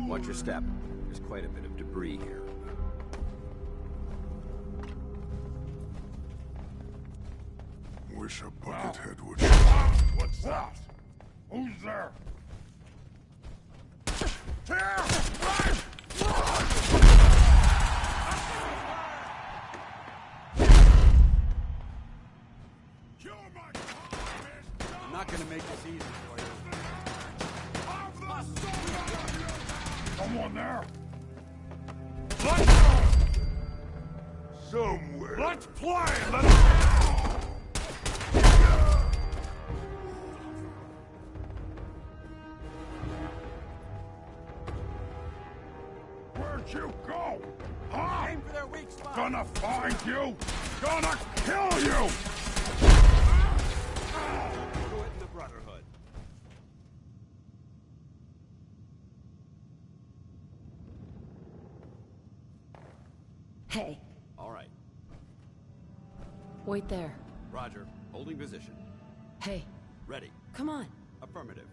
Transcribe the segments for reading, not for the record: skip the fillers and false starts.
Watch your step. There's quite a bit of debris here. Wish a buckethead would. What's that? Who's there? I'm not gonna make this easy for you. Someone there? Let's go! Somewhere. Let's play! Let's... Where'd you go? Huh? Aim for their weak spot. Gonna find you! Gonna kill you! Do it in the Brotherhood. Hey, All right. wait there. Roger. Holding position. Hey, Ready. come on. Affirmative.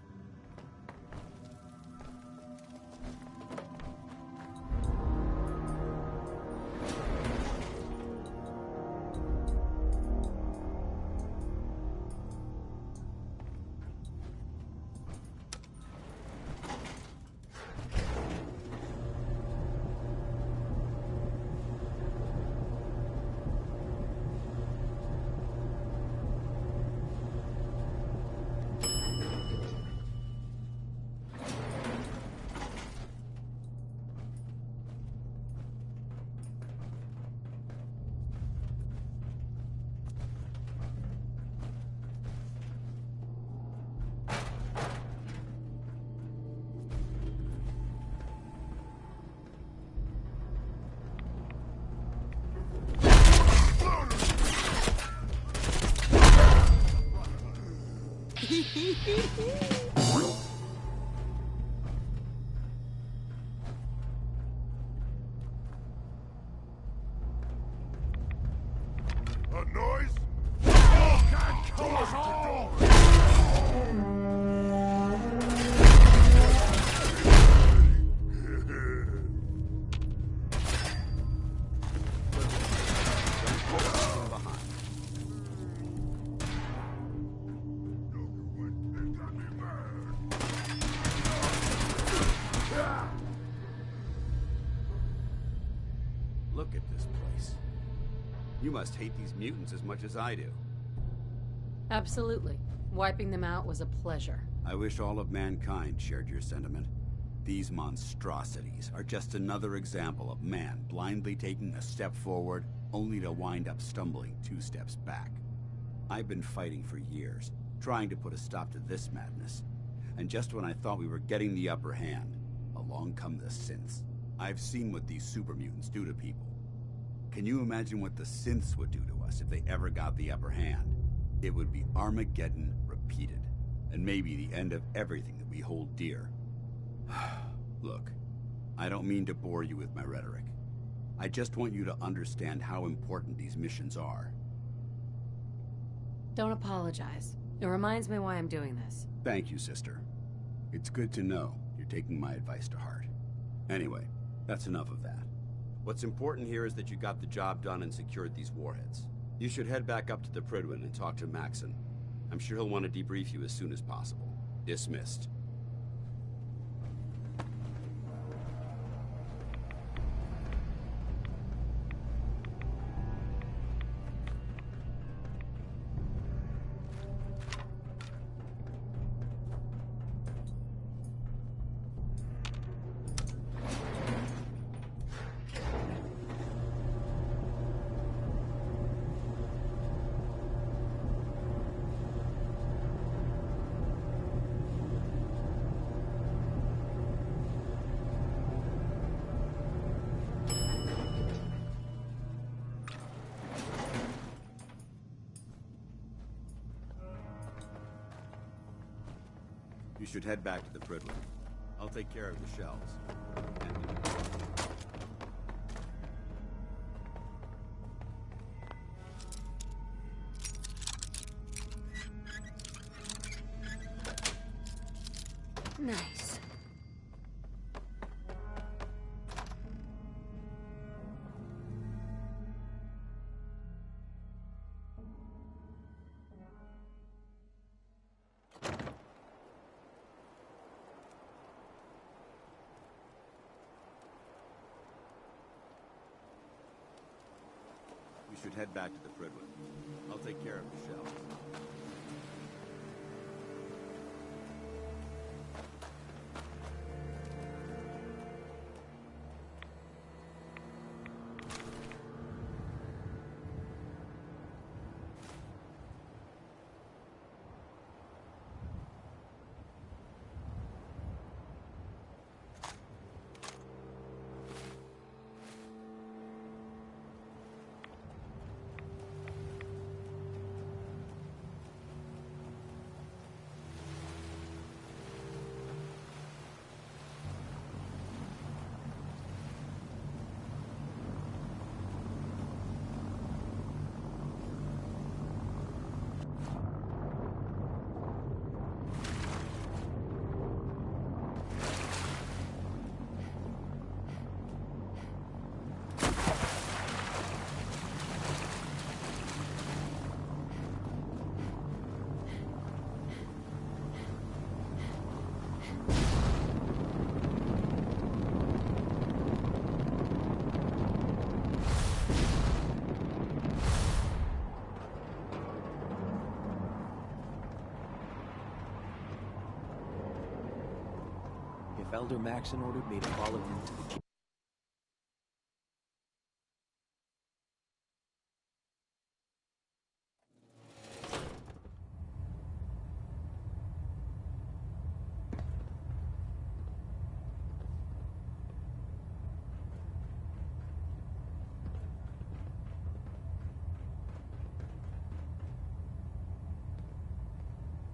A noise? Oh, can't kill us all! Look at this place. You must hate these mutants as much as I do. Absolutely. Wiping them out was a pleasure. I wish all of mankind shared your sentiment. These monstrosities are just another example of man blindly taking a step forward, only to wind up stumbling 2 steps back. I've been fighting for years, trying to put a stop to this madness. And just when I thought we were getting the upper hand, along come the synths. I've seen what these super mutants do to people. Can you imagine what the synths would do to us if they ever got the upper hand? It would be Armageddon repeated, and maybe the end of everything that we hold dear. Look, I don't mean to bore you with my rhetoric. I just want you to understand how important these missions are. Don't apologize. It reminds me why I'm doing this. Thank you, sister. It's good to know you're taking my advice to heart. Anyway, that's enough of that. What's important here is that you got the job done and secured these warheads. You should head back up to the Prydwen and talk to Maxon. I'm sure he'll want to debrief you as soon as possible. Dismissed. You should head back to the Prydwen. I'll take care of the shells. Nice. You should head back to the Prydwen. I'll take care of the shells. Elder Maxon ordered me to follow him to the...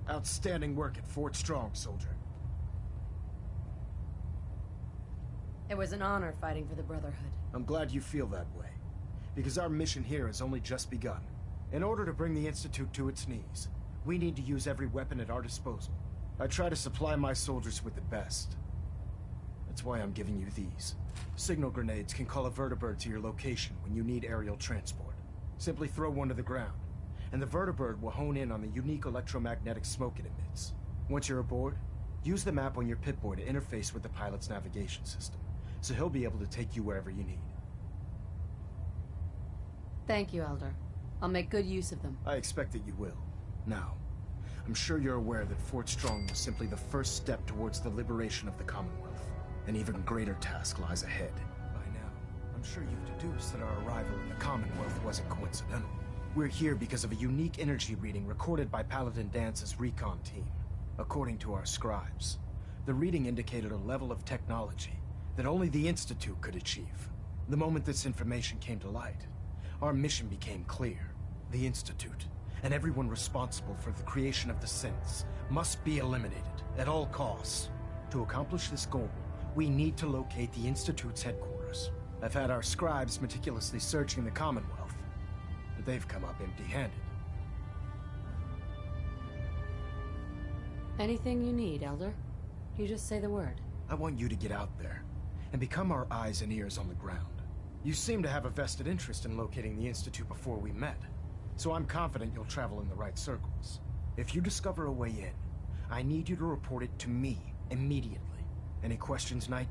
Outstanding work at Fort Strong, soldier. It was an honor fighting for the Brotherhood. I'm glad you feel that way, because our mission here has only just begun. In order to bring the Institute to its knees, we need to use every weapon at our disposal. I try to supply my soldiers with the best. That's why I'm giving you these. Signal grenades can call a vertibird to your location when you need aerial transport. Simply throw one to the ground, and the vertibird will hone in on the unique electromagnetic smoke it emits. Once you're aboard, use the map on your Pip-Boy to interface with the pilot's navigation system, so he'll be able to take you wherever you need. Thank you, Elder. I'll make good use of them. I expect that you will. Now, I'm sure you're aware that Fort Strong was simply the first step towards the liberation of the Commonwealth. An even greater task lies ahead. By now, I'm sure you've deduced that our arrival in the Commonwealth wasn't coincidental. We're here because of a unique energy reading recorded by Paladin Dance's recon team. According to our scribes, the reading indicated a level of technology that only the Institute could achieve. The moment this information came to light, our mission became clear. The Institute, and everyone responsible for the creation of the synths, must be eliminated at all costs. To accomplish this goal, we need to locate the Institute's headquarters. I've had our scribes meticulously searching the Commonwealth, but they've come up empty-handed. Anything you need, Elder. You just say the word. I want you to get out there and become our eyes and ears on the ground. You seem to have a vested interest in locating the Institute before we met, so I'm confident you'll travel in the right circles. If you discover a way in, I need you to report it to me immediately. Any questions, Knight?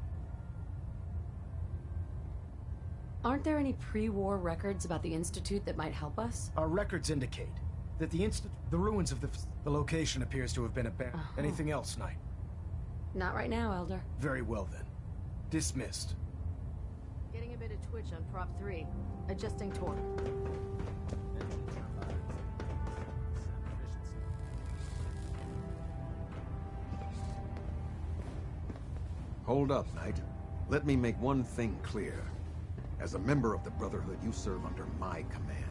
Aren't there any pre-war records about the Institute that might help us? Our records indicate that the ruins of the location appears to have been abandoned. Anything else, Knight? Not right now, Elder. Very well then. Dismissed. Getting a bit of twitch on prop 3. Adjusting torque. Hold up, Knight. Let me make one thing clear. As a member of the Brotherhood, you serve under my command.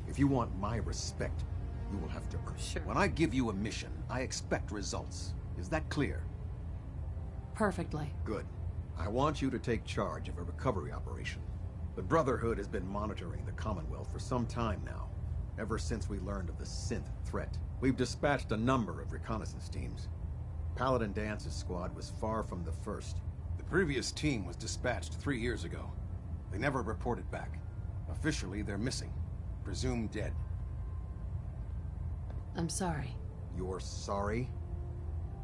If you want my respect, you will have to earn it. Sure. When I give you a mission, I expect results. Is that clear? Perfectly. Good. I want you to take charge of a recovery operation. The Brotherhood has been monitoring the Commonwealth for some time now, ever since we learned of the synth threat. We've dispatched a number of reconnaissance teams. Paladin Dance's squad was far from the first. The previous team was dispatched 3 years ago. They never reported back. Officially, they're missing. Presumed dead. I'm sorry. You're sorry?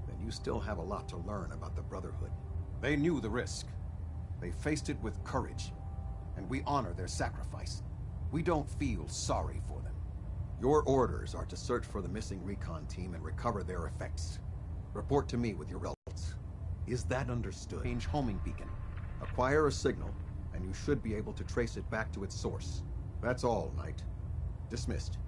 Then you still have a lot to learn about the Brotherhood. They knew the risk. They faced it with courage. And we honor their sacrifice. We don't feel sorry for them. Your orders are to search for the missing recon team and recover their effects. Report to me with your results. Is that understood? Change homing beacon. Acquire a signal, and you should be able to trace it back to its source. That's all, Knight. Dismissed.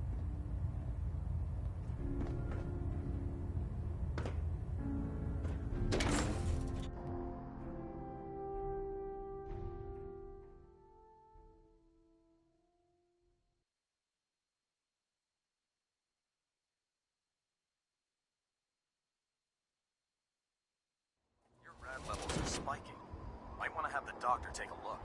Your rad levels are spiking. Might want to have the doctor take a look.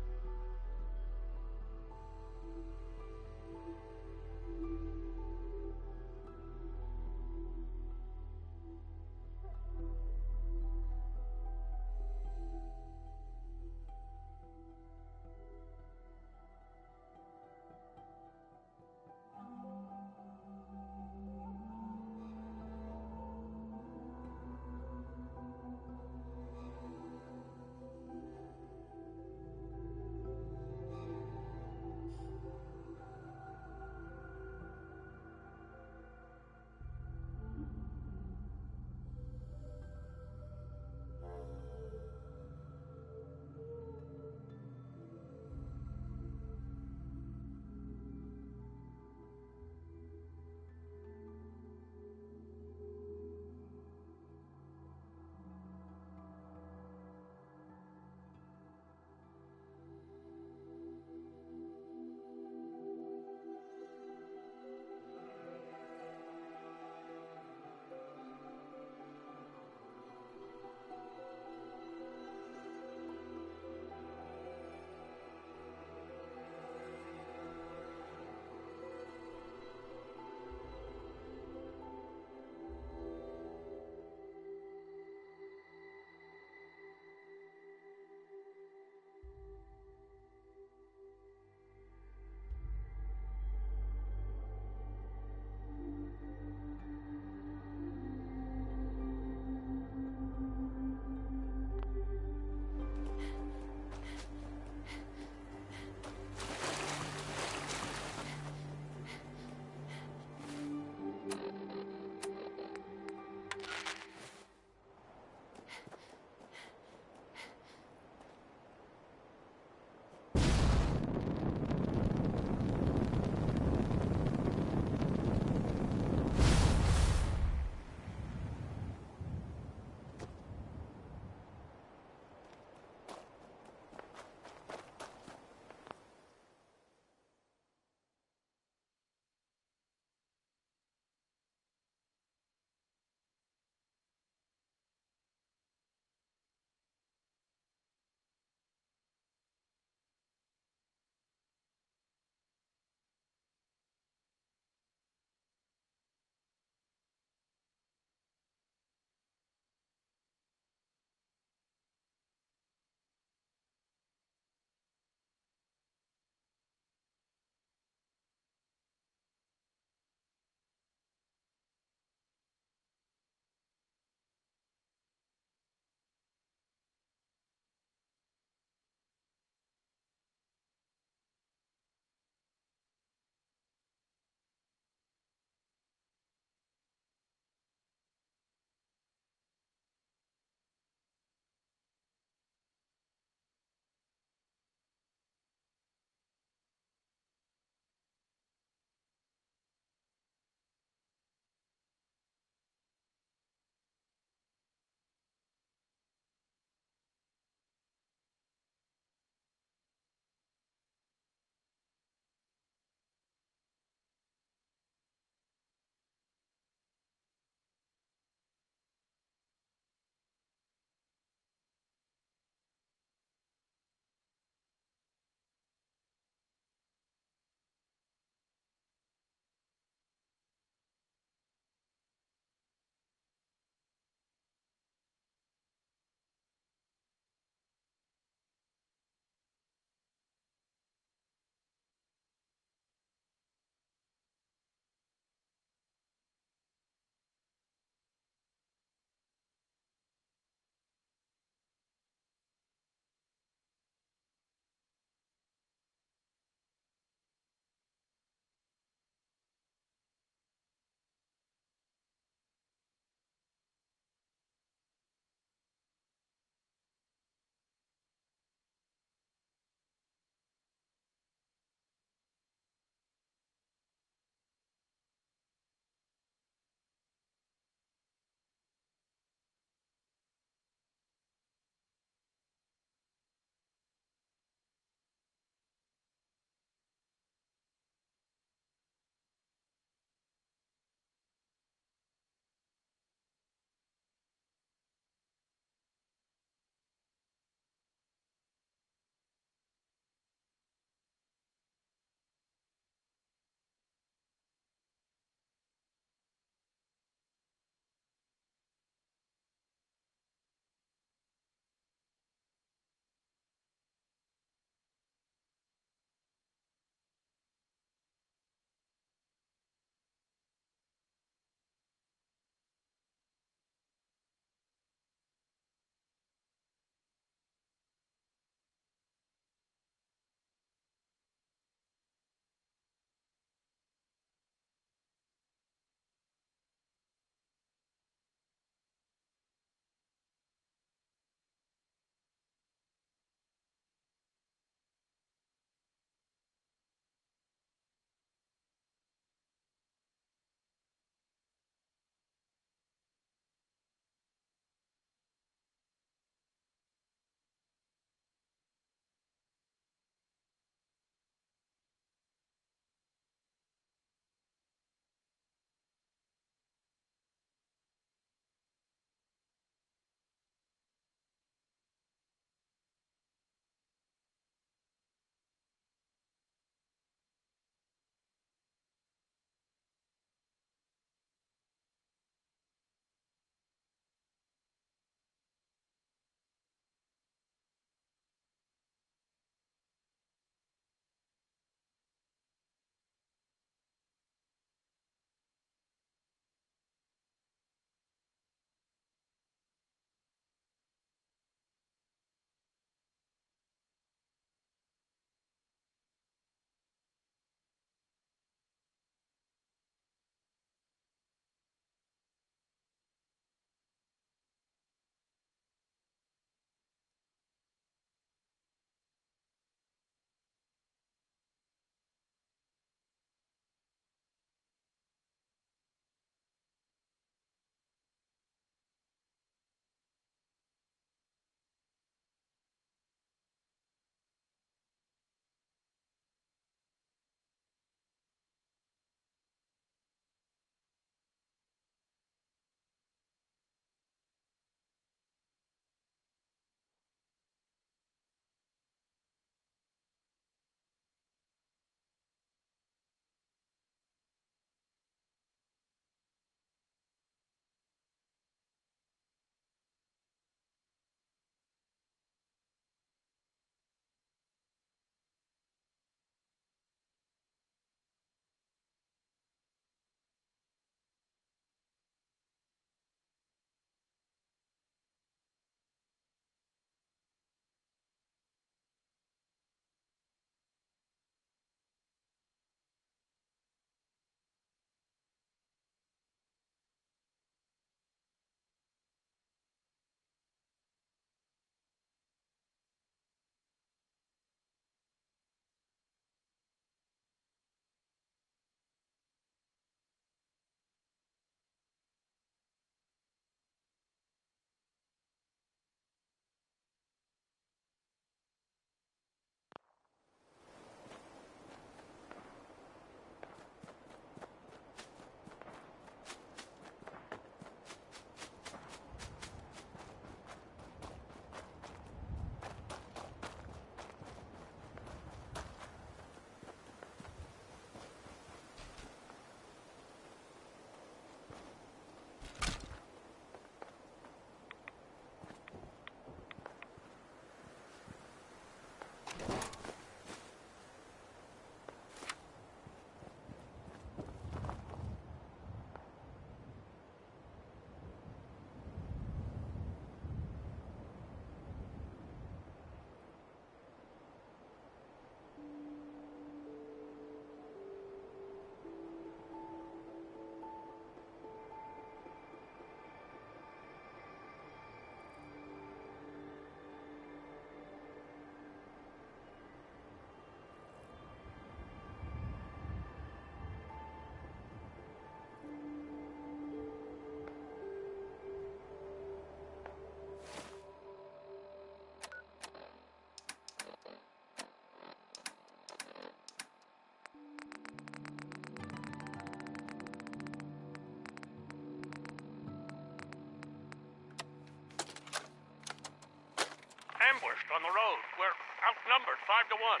ambushed on the road. We're outnumbered 5 to 1.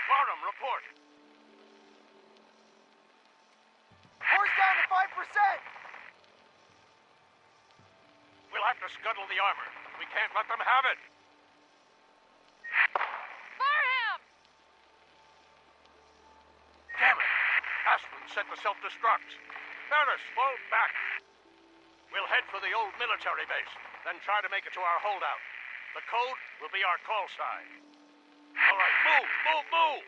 Barnum, report. Horse down to 5%! We'll have to scuttle the armor. We can't let them have it. Fire him! Damn it! Aslan set the self-destruct. Ferris, fall back. We'll head for the old military base, then try to make it to our holdout. The code will be our call sign. All right, move, move, move!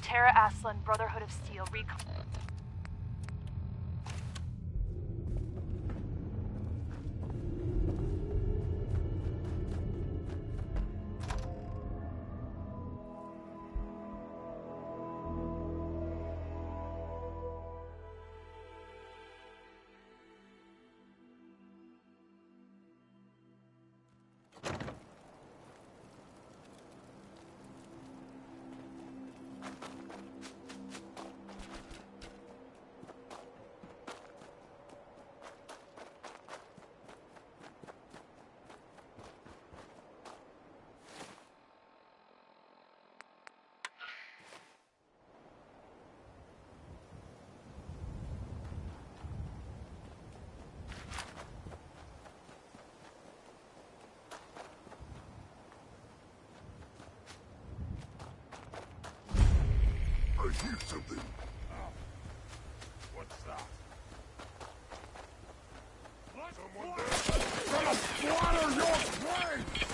Terra Aslan, Brotherhood of Steel, recon. heard something. What's that? Someone there. Gonna splatter your place!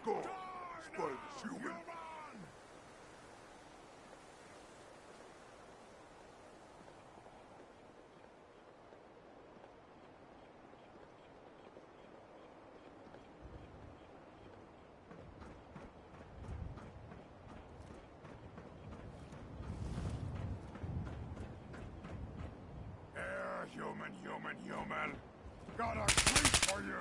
Go, spiders, human. Human. Got a treat for you.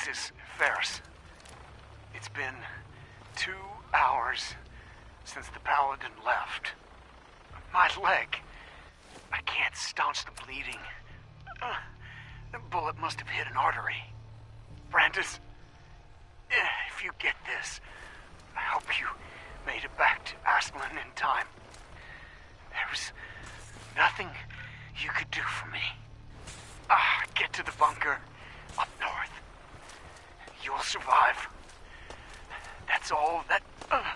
This is Ferris. It's been 2 hours since the Paladin left. My leg. I can't staunch the bleeding. The bullet must have hit an artery. Brandis, if you get this, I hope you made it back to Aslan in time. There was nothing you could do for me. Get to the bunker up north. You'll survive. That's all that matters.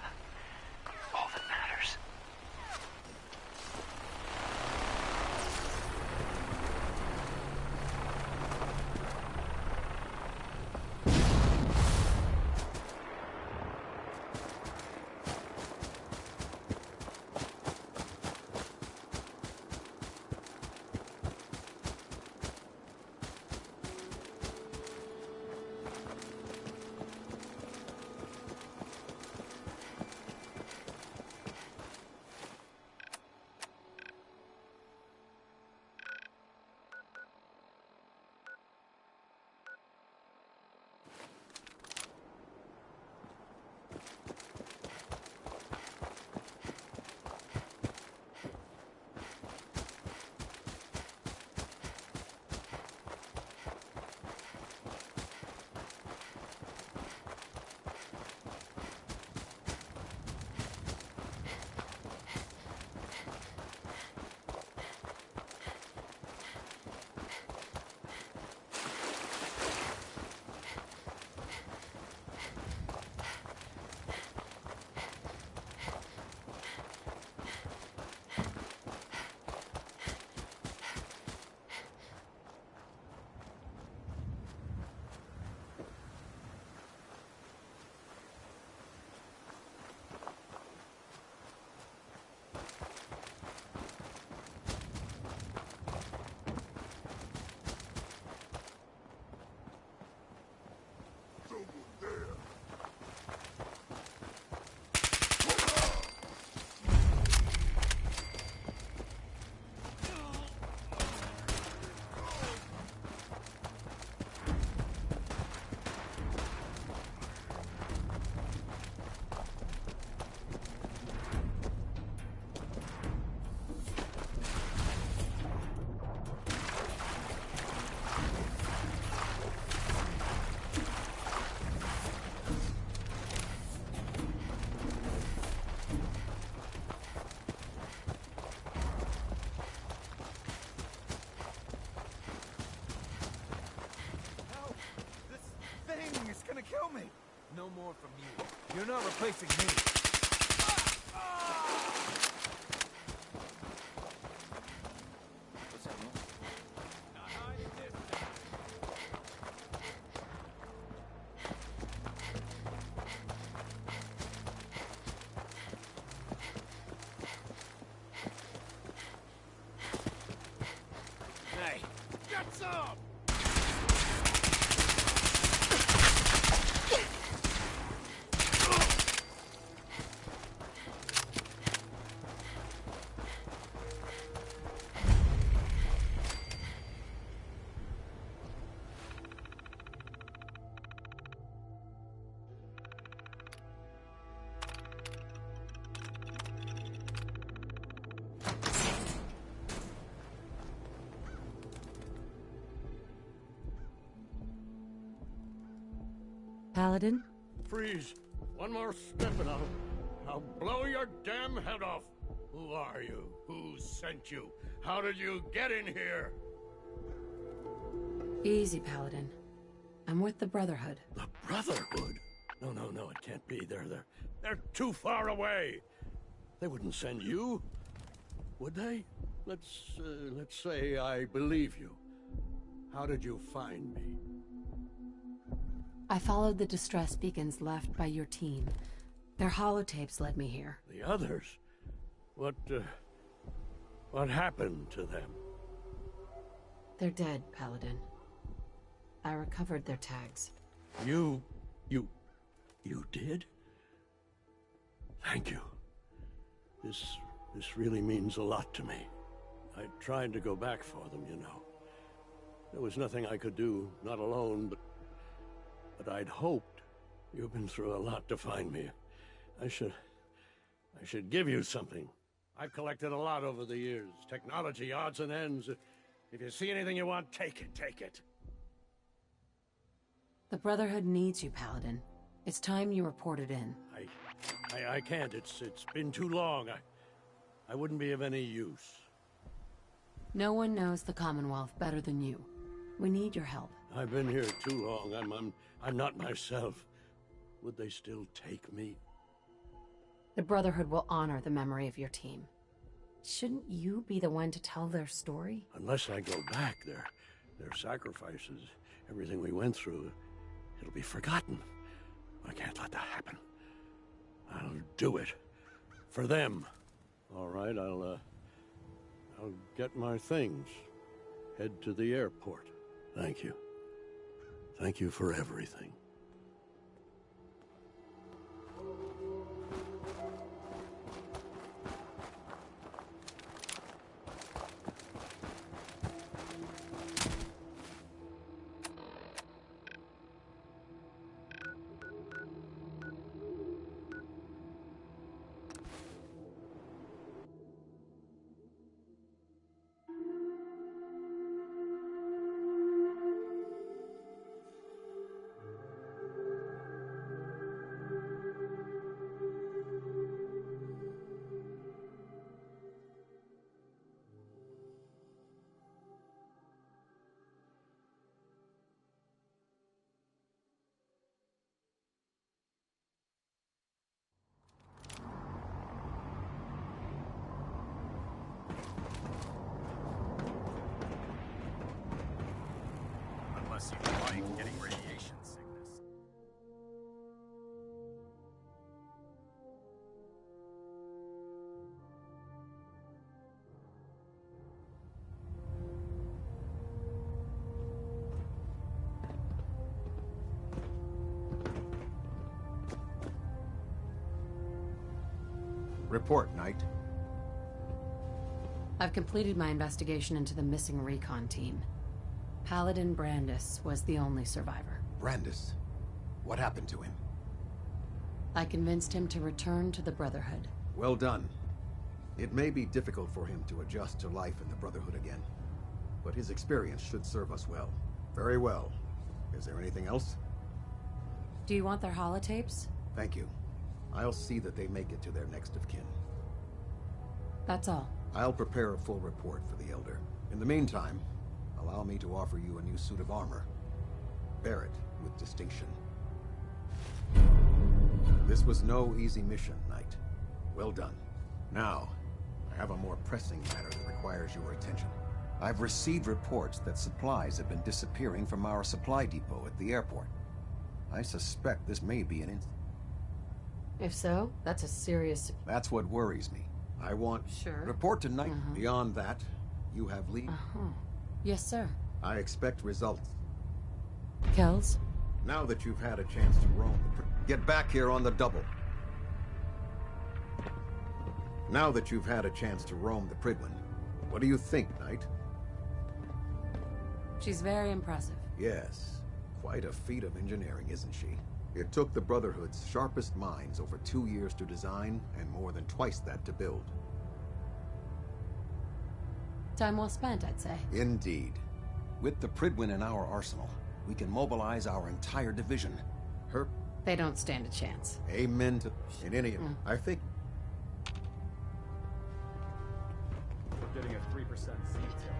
Kill me! No more from you. You're not replacing me. What's that, Hey, get some! Paladin? Freeze. One more step and I'll blow your damn head off. Who are you? Who sent you? How did you get in here? Easy, Paladin. I'm with the Brotherhood. The Brotherhood? No, it can't be. They're too far away. They wouldn't send you, would they? Let's say I believe you. How did you find me? I followed the distress beacons left by your team. Their holotapes led me here. The others? What happened to them? They're dead, Paladin. I recovered their tags. You did? Thank you. This really means a lot to me. I tried to go back for them, you know. There was nothing I could do, not alone, but But I'd hoped. You've been through a lot to find me. I should give you something. I've collected a lot over the years. Technology, odds and ends. If you see anything you want, take it, take it. The Brotherhood needs you, Paladin. It's time you reported in. I can't. It's been too long. I wouldn't be of any use. No one knows the Commonwealth better than you. We need your help. I've been here too long. I'm not myself. Would they still take me? The Brotherhood will honor the memory of your team. Shouldn't you be the one to tell their story? Unless I go back, their sacrifices, everything we went through, it'll be forgotten. I can't let that happen. I'll do it. For them. All right, I'll get my things. Head to the airport. Thank you. Thank you for everything. Unless you like getting radiation sickness. Report, Knight. I've completed my investigation into the missing recon team. Paladin Brandis was the only survivor. Brandis? What happened to him? I convinced him to return to the Brotherhood. Well done. It may be difficult for him to adjust to life in the Brotherhood again, but his experience should serve us well. Very well. Is there anything else? Do you want their holotapes? Thank you. I'll see that they make it to their next of kin. That's all. I'll prepare a full report for the Elder. In the meantime, allow me to offer you a new suit of armor. Bear it with distinction. This was no easy mission, Knight. Well done. Now, I have a more pressing matter that requires your attention. I've received reports that supplies have been disappearing from our supply depot at the airport. I suspect this may be an incident. If so, that's a serious... That's what worries me. I want... Sure. Report to Knight. Beyond that, you have lead. Yes, sir. I expect results. Kells? Now that you've had a chance to roam get back here on the double. Now that you've had a chance to roam the Prydwen, what do you think, Knight? She's very impressive. Yes. Quite a feat of engineering, isn't she? It took the Brotherhood's sharpest minds over 2 years to design, and more than twice that to build. Time well spent, I'd say. Indeed. With the Prydwen in our arsenal, we can mobilize our entire division. They don't stand a chance. Amen to... In any event, I think... We're getting a 3% seed tilt.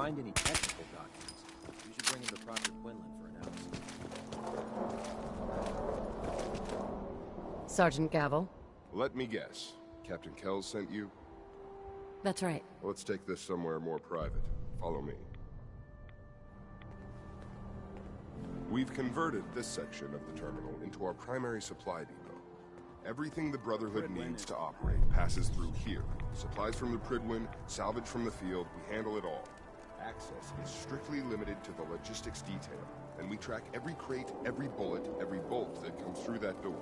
find any technical documents, you should bring them to Proctor Quinlan for analysis. Sergeant Gavel? Let me guess. Captain Kells sent you? That's right. Well, let's take this somewhere more private. Follow me. We've converted this section of the terminal into our primary supply depot. Everything the Brotherhood needs to operate passes through here. Supplies from the Pridwin, salvage from the field, we handle it all. Access is strictly limited to the logistics detail, and we track every crate, every bullet, every bolt that comes through that door.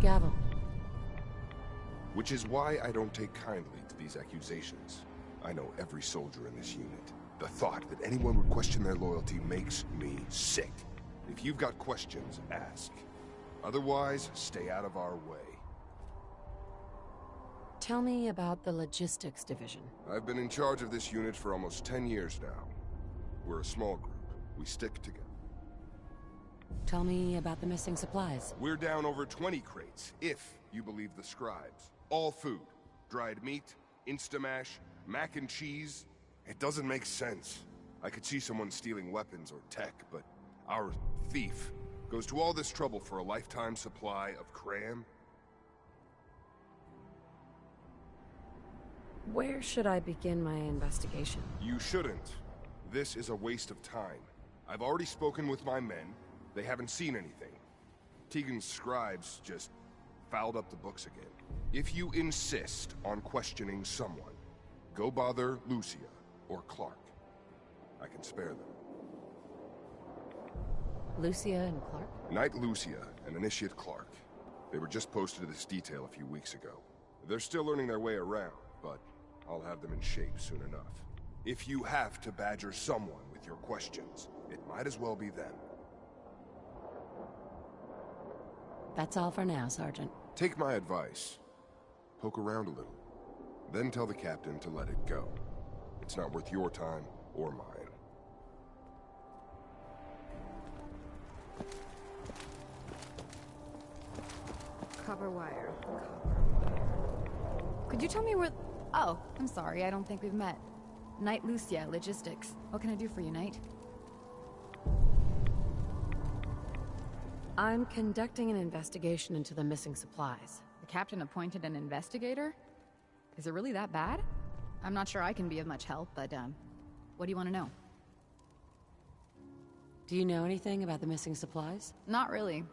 Gavel. Which is why I don't take kindly to these accusations. I know every soldier in this unit. The thought that anyone would question their loyalty makes me sick. If you've got questions, ask. Otherwise, stay out of our way. Tell me about the logistics division. I've been in charge of this unit for almost 10 years now. We're a small group. We stick together. Tell me about the missing supplies. We're down over 20 crates, if you believe the scribes. All food. Dried meat, Instamash, mac and cheese. It doesn't make sense. I could see someone stealing weapons or tech, but our thief goes to all this trouble for a lifetime supply of cram? Where should I begin my investigation? You shouldn't. This is a waste of time. I've already spoken with my men. They haven't seen anything. Tegan's scribes just fouled up the books again. If you insist on questioning someone, go bother Lucia or Clark. I can spare them. Lucia and Clark? Knight Lucia and Initiate Clark. They were just posted to this detail a few weeks ago. They're still learning their way around, but I'll have them in shape soon enough. If you have to badger someone with your questions, it might as well be them. That's all for now, Sergeant. Take my advice. Poke around a little. Then tell the captain to let it go. It's not worth your time or mine. Copper wire. Could you tell me where... Oh, I'm sorry, I don't think we've met. Knight Lucia, Logistics. What can I do for you, Knight? I'm conducting an investigation into the missing supplies. The captain appointed an investigator? Is it really that bad? I'm not sure I can be of much help, but, what do you want to know? Do you know anything about the missing supplies? Not really.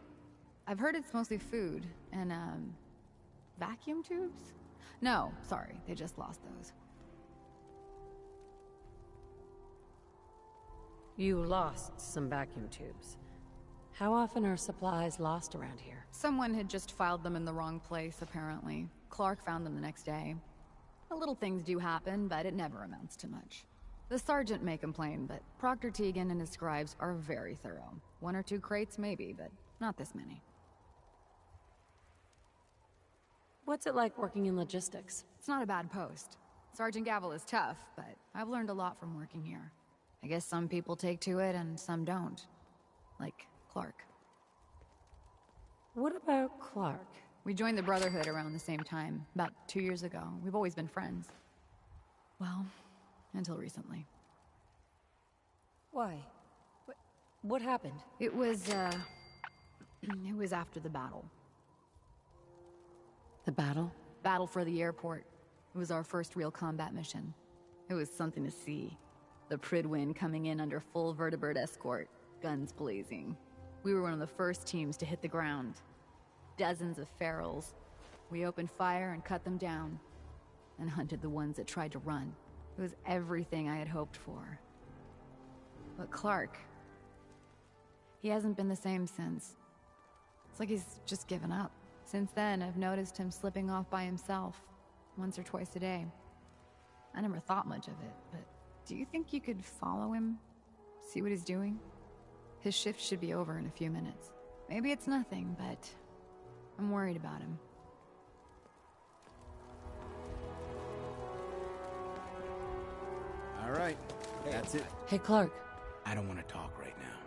I've heard it's mostly food, and, vacuum tubes? No, sorry, they just lost those. You lost some vacuum tubes. How often are supplies lost around here? Someone had just filed them in the wrong place, apparently. Clark found them the next day. The little things do happen, but it never amounts to much. The sergeant may complain, but Proctor Tegan and his scribes are very thorough. 1 or 2 crates, maybe, but not this many. What's it like working in logistics? It's not a bad post. Sergeant Gavel is tough, but I've learned a lot from working here. I guess some people take to it and some don't. Like Clark. What about Clark? We joined the Brotherhood around the same time, about 2 years ago. We've always been friends. Well, until recently. Why? What happened? It was, it was after the battle. The battle? Battle for the airport. It was our first real combat mission. It was something to see. The Pridwin coming in under full vertebrate escort, guns blazing. We were one of the first teams to hit the ground. Dozens of ferals. We opened fire and cut them down, and hunted the ones that tried to run. It was everything I had hoped for. But Clark, he hasn't been the same since. It's like he's just given up. Since then, I've noticed him slipping off by himself, once or twice a day. I never thought much of it, but do you think you could follow him? See what he's doing? His shift should be over in a few minutes. Maybe it's nothing, but I'm worried about him. All right, that's it. Hey, Clark. I don't want to talk right now.